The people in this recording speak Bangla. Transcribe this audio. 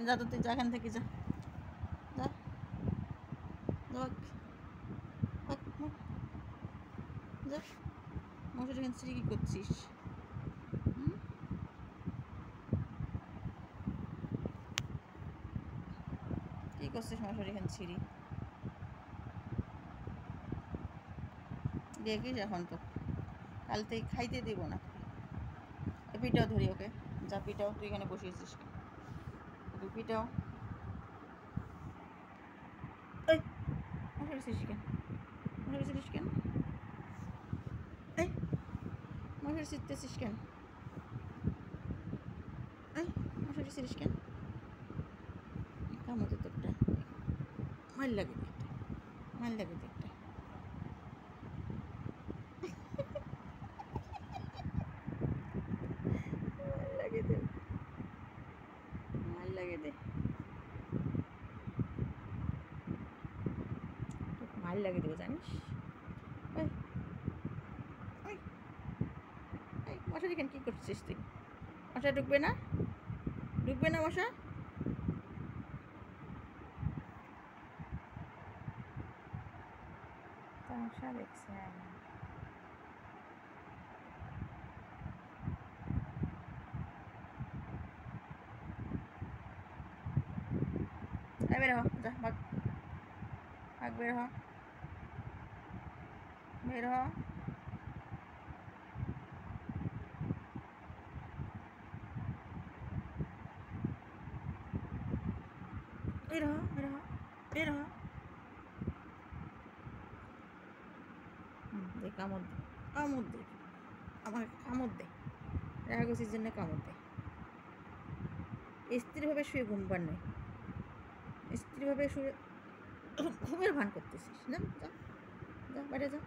যা তো তুই যা এখান থেকে যা যা যা মশারি এখান থেকে কী করছিস? কী করছিস মশারি এখান ছিঁড়ি? দেখিস এখন তো কাল থেকে খাইতে দিব না। পিঠাও ধরি ওকে, যা পিঠাও, তুই এখানে বসিয়েছিস কেন? তুই পিঠাও। এই মশারি ছিঁড়িস কেন? মশারি ছিঁড়িস কেন? এই মশারি ছিঁড়তেছিস কেন? এই মশারি ছিঁড়িস কেন? কামড় তো একটা মাইল লাগে দেখতে, মাইল লাগে দেখতে। মাইল লাগে দে, মাইল লাগে দে, মাইল লাগে দেবো জানিস? মশারি এখানে কী করছিস তুই? মশা ঢুকবে না, ঢুকবে না মশা? মশা দেখছে বের হ, যা ভাগ ভাগ, বের হ, বের হ। বের হ, বের হ, বের হ। দে কামড় দে, কামড় দে, আমাকে কামড় দে, রাগাগোসির জন্য কামড় দে। স্থিরভাবে শুয়ে ঘুম পার নয়, স্থিরভাবে শুয়ে ঘুমের ভান করতেছিস না? যা যা বাইরে যা।